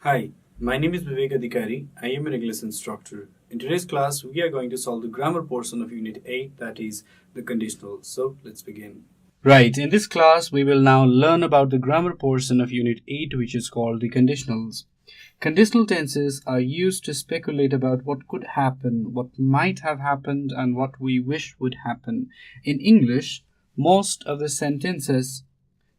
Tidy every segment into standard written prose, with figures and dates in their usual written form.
Hi, my name is Bibek Adhikari. I am an English instructor. In today's class, we are going to solve the grammar portion of Unit 8, that is the conditional. So, let's begin. Right, in this class, we will now learn about the grammar portion of Unit 8, which is called the conditionals. Conditional tenses are used to speculate about what could happen, what might have happened, and what we wish would happen. In English, most of the sentences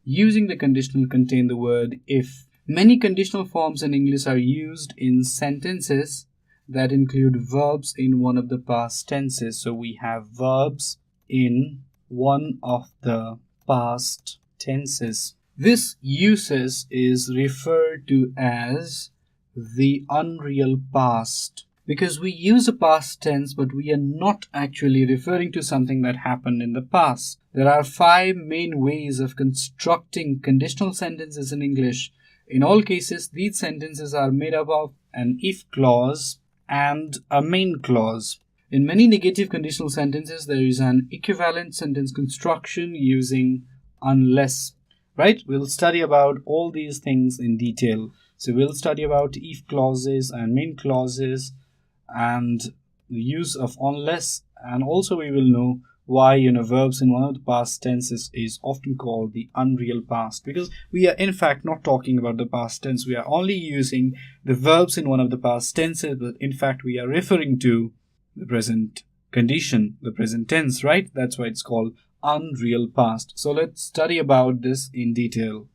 using the conditional contain the word if. Many conditional forms in English are used in sentences that include verbs in one of the past tenses. So we have verbs in one of the past tenses. This usage is referred to as the unreal past, because we use a past tense but we are not actually referring to something that happened in the past. There are 5 main ways of constructing conditional sentences in English. In all cases, these sentences are made up of an if clause and a main clause. In many negative conditional sentences, there is an equivalent sentence construction using unless. Right? We'll study about all these things in detail. So we'll study about if clauses and main clauses and the use of unless, and also we will know why verbs in one of the past tenses is often called the unreal past, because we are in fact not talking about the past tense. We are only using the verbs in one of the past tenses, but in fact we are referring to the present condition, the present tense, right? That's why it's called unreal past. So let's study about this in detail.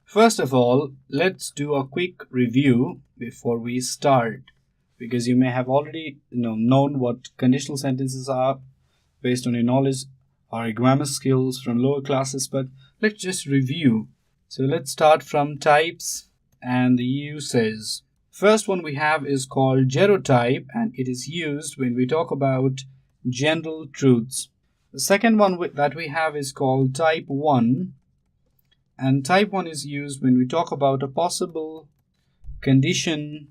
First of all, let's do a quick review before we start, because you may have already known what conditional sentences are based on your knowledge or your grammar skills from lower classes, but let's just review. So let's start from types and the uses. First one we have is called gerotype, and it is used when we talk about general truths. The second one that we have is called type 1, and type 1 is used when we talk about a possible condition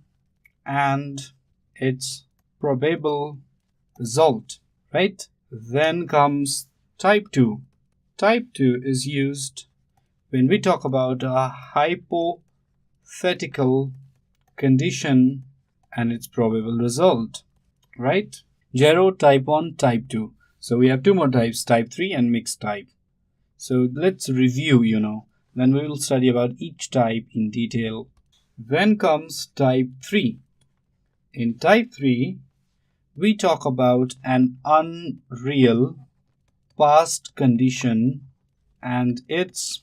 and its probable result, right? Then comes type 2. Type 2 is used when we talk about a hypothetical condition and its probable result, right? Gero, type 1, type 2. So we have 2 more types, type 3 and mixed type. So let's review, Then we will study about each type in detail. Then comes type 3. In type 3, we talk about an unreal past condition and its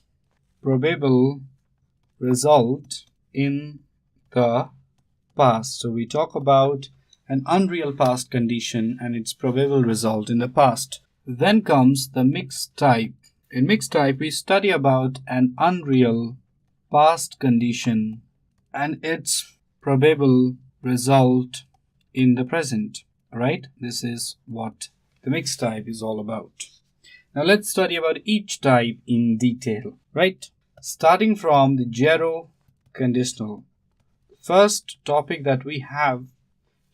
probable result in the past. So we talk about an unreal past condition and its probable result in the past. Then comes the mixed type. In mixed type, we study about an unreal past condition and its probable result in the present. Right? This is what the mixed type is all about. Now let's study about each type in detail, right? Starting from the gero conditional. First topic that we have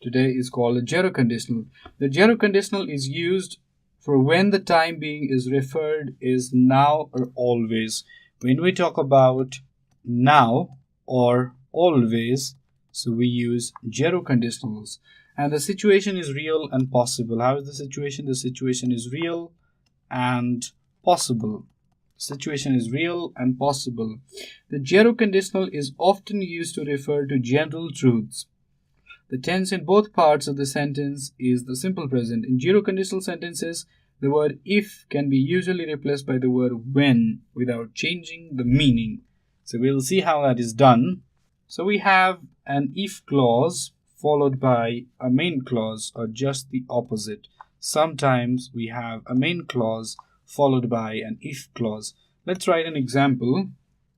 today is called a gero conditional. The gero conditional is used for when the time being is referred is now or always. When we talk about now or always, so we use gero conditionals. And the situation is real and possible. How is the situation? The situation is real and possible. Situation is real and possible. The gero conditional is often used to refer to general truths. The tense in both parts of the sentence is the simple present. In gero conditional sentences, the word if can be usually replaced by the word when without changing the meaning. So we'll see how that is done. So we have an if clause followed by a main clause, or just the opposite. Sometimes we have a main clause followed by an if clause. Let's write an example.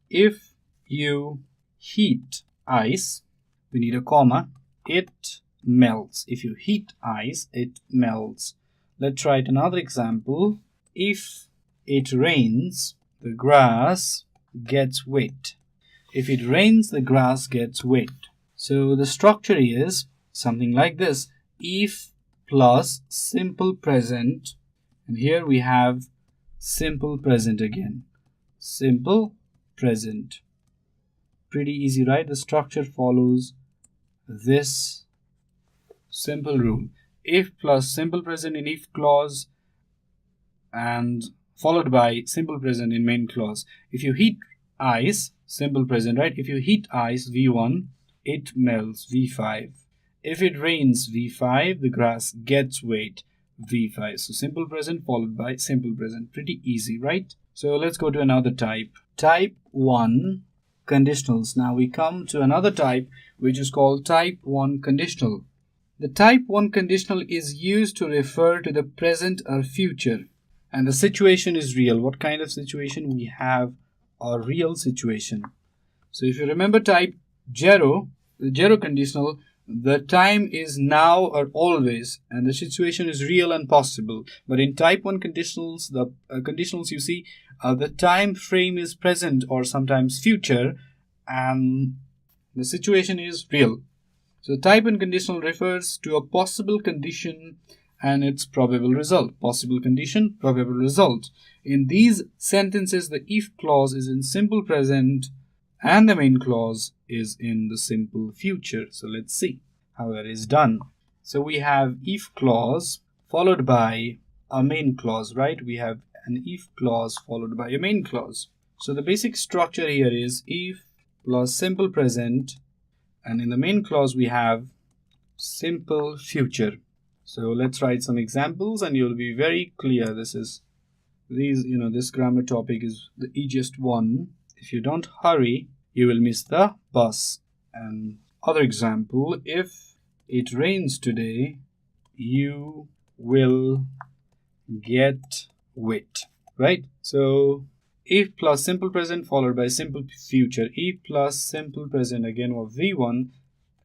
If you heat ice, we need a comma, it melts. If you heat ice, it melts. Let's write another example. If it rains, the grass gets wet. If it rains, the grass gets wet. So the structure is something like this. If plus simple present, and here we have simple present again. Simple present. Pretty easy, right? The structure follows this simple rule. If plus simple present in if clause and followed by simple present in main clause. If you heat ice, simple present, right? If you heat ice, V1, it melts, V5. If it rains, V5, the grass gets wet, V5. So simple present followed by simple present. Pretty easy, right? So let's go to another type. Type 1 conditionals. Now we come to another type which is called type 1 conditional. The type 1 conditional is used to refer to the present or future. And the situation is real. What kind of situation? We have a real situation. So if you remember type 0, the 0 conditional, the time is now or always, and the situation is real and possible. But in type 1 conditionals, the conditionals you see, the time frame is present or sometimes future, and the situation is real. So type 1 conditional refers to a possible condition and its probable result. Possible condition, probable result. In these sentences, the if clause is in simple present and the main clause is in the simple future. So let's see how that is done. So we have if clause followed by a main clause, right? We have an if clause followed by a main clause. So the basic structure here is if plus simple present, and in the main clause we have simple future. So let's write some examples and you'll be very clear. This grammar topic is the easiest one. If you don't hurry, you will miss the bus. And other example, if it rains today, you will get wet, right? So if plus simple present followed by simple future. If plus simple present again or V1.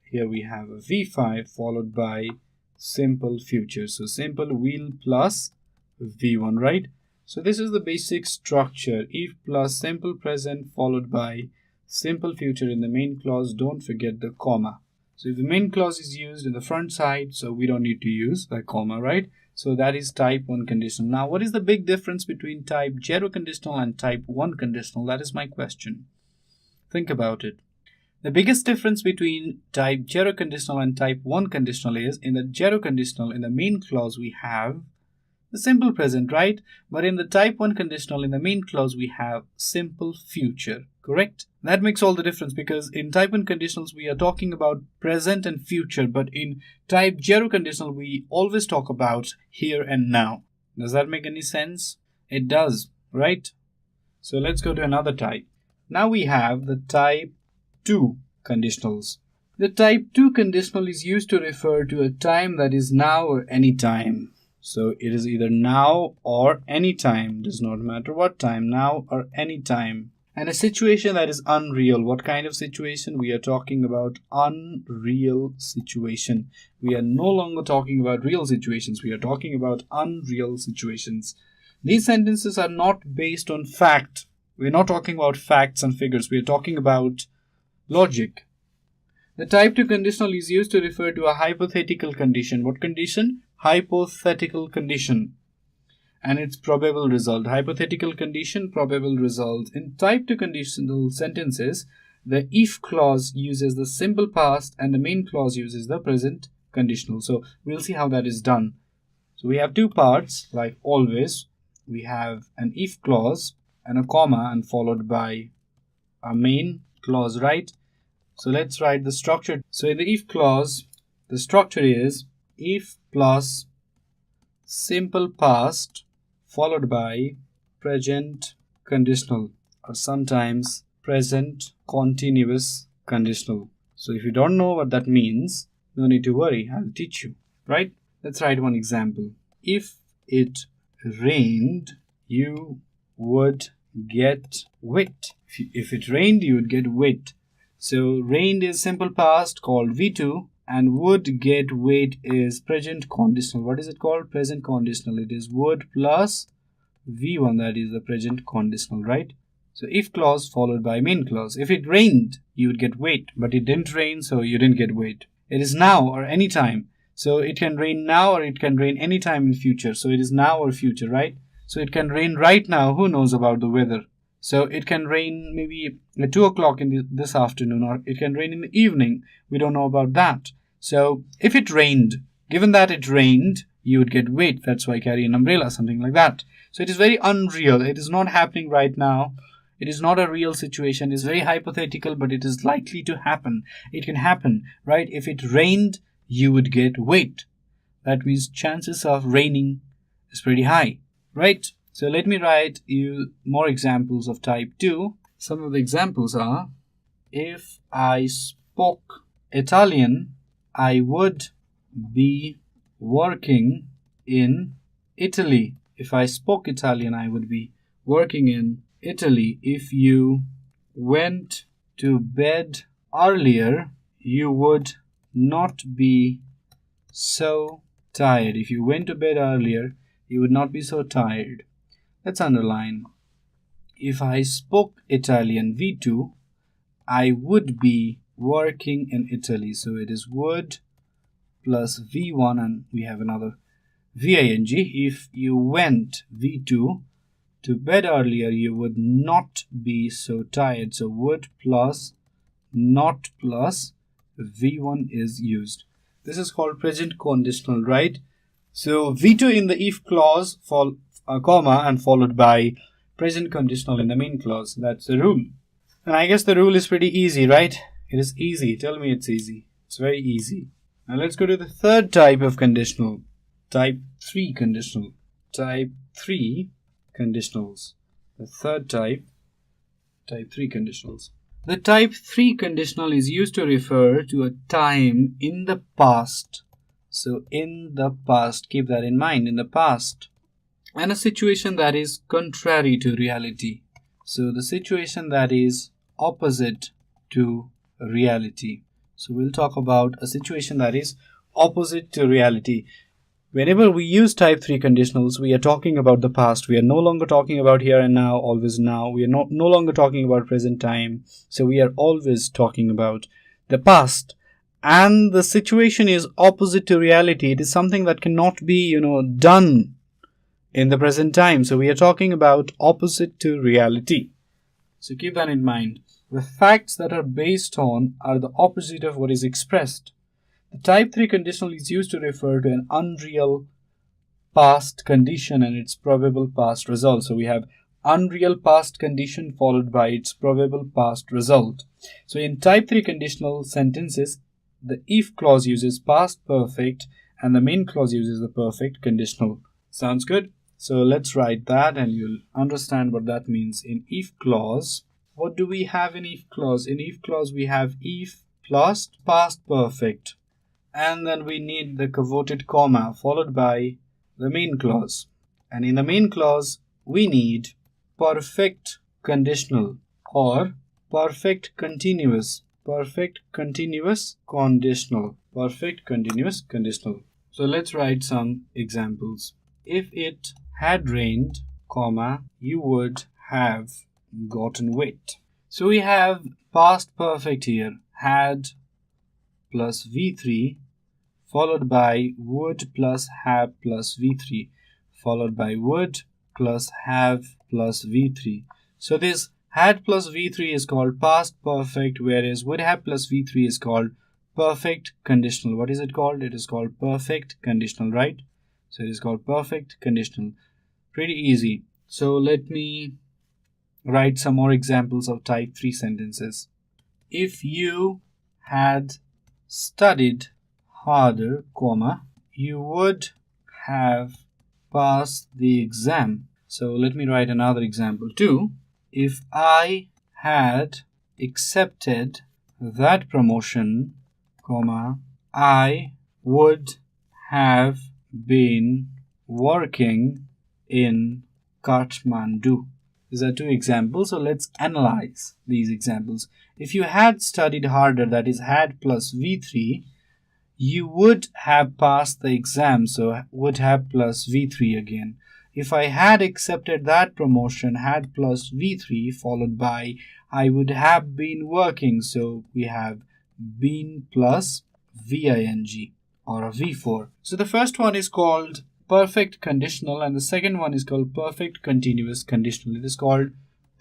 Here we have a V5 followed by simple future. So simple will plus V1, right? So this is the basic structure. If plus simple present followed by simple future in the main clause. Don't forget the comma. So if the main clause is used in the front side, so we don't need to use the comma, right? So that is type 1 conditional. Now, what is the big difference between type 0 conditional and type 1 conditional? That is my question. Think about it. The biggest difference between type 0 conditional and type 1 conditional is in the 0 conditional, in the main clause, we have the simple present, right? But in the type 1 conditional, in the main clause, we have simple future, correct? That makes all the difference because in type 1 conditionals, we are talking about present and future. But in type 0 conditional, we always talk about here and now. Does that make any sense? It does, right? So let's go to another type. Now we have the type 2 conditionals. The type 2 conditional is used to refer to a time that is now or any time. So it is either now or any time. Does not matter what time, now or any time. And a situation that is unreal. What kind of situation? We are talking about unreal situation. We are no longer talking about real situations. We are talking about unreal situations. These sentences are not based on fact. We're not talking about facts and figures. We are talking about logic. The type 2 conditional is used to refer to a hypothetical condition. What condition? Hypothetical condition. And its probable result. Hypothetical condition, probable result. In type 2 conditional sentences, the if clause uses the simple past and the main clause uses the present conditional. So we'll see how that is done. So we have two parts, like always. We have an if clause and a comma and followed by a main clause, right? So let's write the structure. So in the if clause, the structure is if plus simple past followed by present conditional, or sometimes present continuous conditional. So if you don't know what that means, no need to worry, I'll teach you, right? Let's write one example. If it rained, you would get wet. If it rained, you would get wet. So rained is simple past called V2 and would get wet is present conditional. What is it called? Present conditional. It is would plus V1, that is the present conditional, right? So if clause followed by main clause. If it rained, you would get wet, but it didn't rain, so you didn't get wet. It is now or any time. So it can rain now or it can rain any time in future. So it is now or future, right? So it can rain right now. Who knows about the weather? So it can rain maybe at 2 o'clock in this afternoon, or it can rain in the evening. We don't know about that. So if it rained, given that it rained, you would get wait. That's why carry an umbrella, something like that. So it is very unreal. It is not happening right now. It is not a real situation. It's very hypothetical, but it is likely to happen. It can happen, right? If it rained, you would get wait. That means chances of raining is pretty high, right? So let me write you more examples of type 2. Some of the examples are, if I spoke Italian, I would be working in Italy. If I spoke Italian, I would be working in Italy. If you went to bed earlier, you would not be so tired. If you went to bed earlier, you would not be so tired. Let's underline. If I spoke Italian V2, I would be working in Italy. So it is would plus V1 and we have another VING. If you went V2 to bed earlier, you would not be so tired. So would plus not plus V1 is used. This is called present conditional, right? So V2 in the if clause, comma, and followed by present conditional in the main clause. That's the rule. And I guess the rule is pretty easy, right? It is easy. Tell me it's easy. It's very easy. Now let's go to the third type of conditional. Type 3 conditional. Type 3 conditionals. The third type 3 conditionals. The type 3 conditional is used to refer to a time in the past. So in the past, keep that in mind, in the past. And a situation that is contrary to reality. So the situation that is opposite to reality. So we'll talk about a situation that is opposite to reality. Whenever we use type 3 conditionals, we are talking about the past. We are no longer talking about here and now, always now. We are no longer talking about present time. So we are always talking about the past. And the situation is opposite to reality. It is something that cannot be, done in the present time. So we are talking about opposite to reality. So keep that in mind. The facts that are based on are the opposite of what is expressed. The type 3 conditional is used to refer to an unreal past condition and its probable past result. So we have unreal past condition followed by its probable past result. So in type 3 conditional sentences, the if clause uses past perfect and the main clause uses the perfect conditional. Sounds good? So let's write that and you'll understand what that means. In if clause, what do we have in if clause? In if clause, we have if plus past perfect. And then we need the quoted comma followed by the main clause. And in the main clause, we need perfect conditional or perfect continuous. Perfect continuous conditional. Perfect continuous conditional. So let's write some examples. If it had rained, comma, you would have gotten wet. So we have past perfect here. Had plus V3 followed by would plus have plus V3 followed by would plus have plus V3. So this had plus V3 is called past perfect, whereas would have plus V3 is called perfect conditional. What is it called? It is called perfect conditional, right? So it is called perfect conditional. Pretty easy. So let me write some more examples of type 3 sentences. If you had studied harder, comma, you would have passed the exam. So let me write another example too. If I had accepted that promotion, comma, I would have been working in Kathmandu. These are two examples, so let's analyze these examples. If you had studied harder, that is had plus V3, you would have passed the exam, so would have plus V3 again. If I had accepted that promotion, had plus V3 followed by I would have been working, so we have been plus VING or a V4. So the first one is called perfect conditional and the second one is called perfect continuous conditional. It is called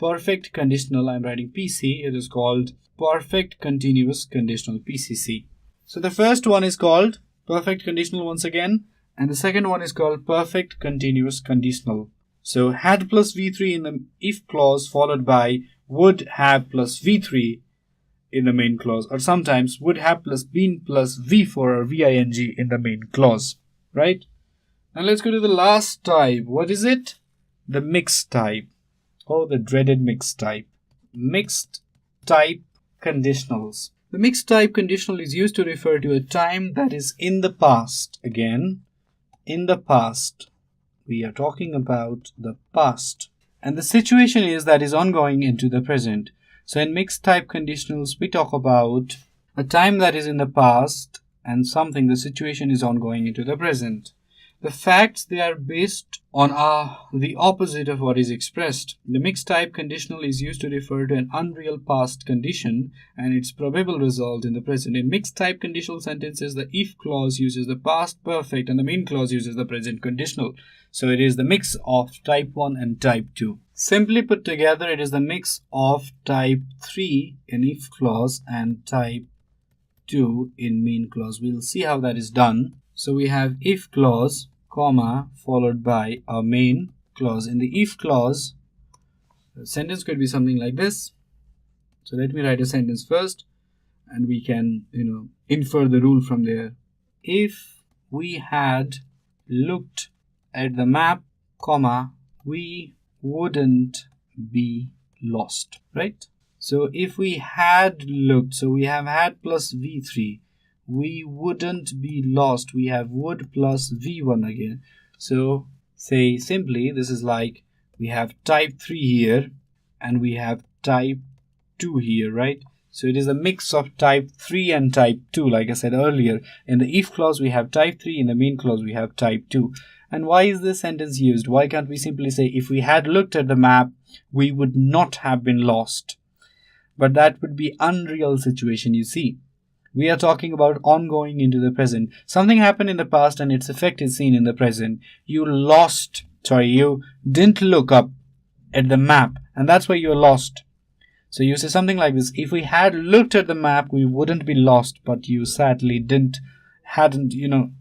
perfect conditional. I'm writing PC. It is called perfect continuous conditional, PCC. So the first one is called perfect conditional once again, and the second one is called perfect continuous conditional. So had plus V3 in the if clause followed by would have plus V3 in the main clause, or sometimes would have plus been plus V4 or VING in the main clause, right? Now let's go to the last type. What is it? The mixed type. Oh, the dreaded mixed type. Mixed type conditionals. The mixed type conditional is used to refer to a time that is in the past. Again, in the past. We are talking about the past. And the situation is that is ongoing into the present. So in mixed type conditionals, we talk about a time that is in the past and something, the situation is ongoing into the present. The facts, they are based on the opposite of what is expressed. The mixed type conditional is used to refer to an unreal past condition and its probable result in the present. In mixed type conditional sentences, the if clause uses the past perfect and the main clause uses the present conditional. So it is the mix of type 1 and type 2. Simply put together, it is the mix of type 3 in if clause and type 2 in main clause. We'll see how that is done. So we have if clause, comma, followed by our main clause. In the if clause, the sentence could be something like this. So let me write a sentence first and we can, infer the rule from there. If we had looked at the map, comma, we wouldn't be lost, right? So if we had looked, so we have had plus V3. We wouldn't be lost. We have would plus V1 again. So say simply, this is like we have type 3 here and we have type 2 here, right? So it is a mix of type 3 and type 2, like I said earlier. In the if clause, we have type 3. In the main clause, we have type 2. And why is this sentence used? Why can't we simply say, if we had looked at the map, we would not have been lost? But that would be unreal situation, you see. We are talking about ongoing into the present. Something happened in the past and its effect is seen in the present. You didn't look up at the map and that's why you're lost. So you say something like this: if we had looked at the map, we wouldn't be lost, but you sadly hadn't,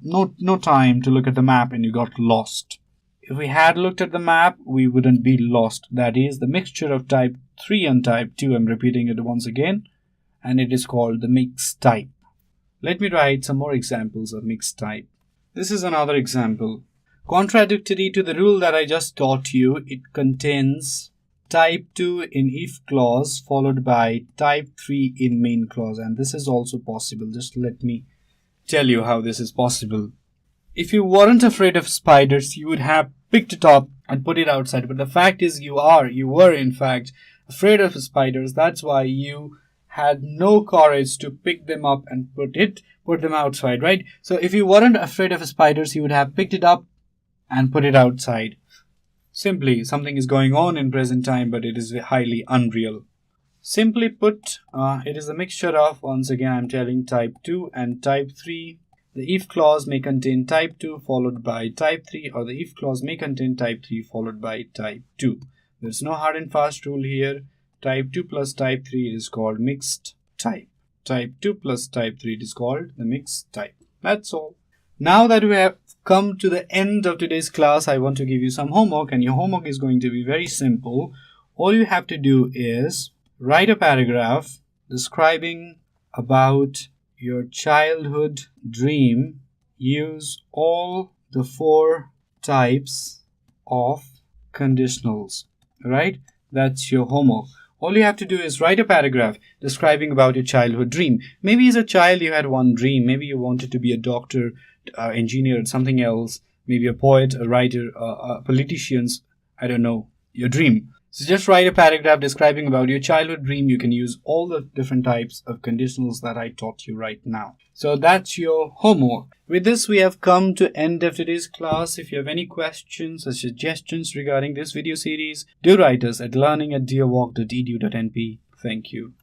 no time to look at the map and you got lost. If we had looked at the map, we wouldn't be lost. That is the mixture of type 3 and type 2. I'm repeating it once again. And it is called the mixed type. Let me write some more examples of mixed type. This is another example. Contradictory to the rule that I just taught you, it contains type 2 in if clause followed by type 3 in main clause. And this is also possible. Just let me tell you how this is possible. If you weren't afraid of spiders, you would have picked it up and put it outside. But the fact is you were in fact afraid of spiders. That's why you had no courage to pick them up and put them outside, right? So if you weren't afraid of spiders, you would have picked it up and put it outside. Simply, something is going on in present time, but it is highly unreal. Simply put, it is a mixture of, once again, I'm telling type 2 and type 3. The if clause may contain type 2 followed by type 3, or the if clause may contain type 3 followed by type 2. There's no hard and fast rule here. Type 2 plus type 3 is called mixed type. Type 2 plus type 3 is called the mixed type. That's all. Now that we have come to the end of today's class, I want to give you some homework, and your homework is going to be very simple. All you have to do is write a paragraph describing about your childhood dream. Use all the 4 types of conditionals, right? That's your homework. All you have to do is write a paragraph describing about your childhood dream. Maybe as a child you had one dream. Maybe you wanted to be a doctor, engineer, something else. Maybe a poet, a writer, a politician. I don't know. Your dream. So just write a paragraph describing about your childhood dream. You can use all the different types of conditionals that I taught you right now. So that's your homework. With this, we have come to end of today's class. If you have any questions or suggestions regarding this video series, do write us at learning@deerwalk.edu.np. Thank you.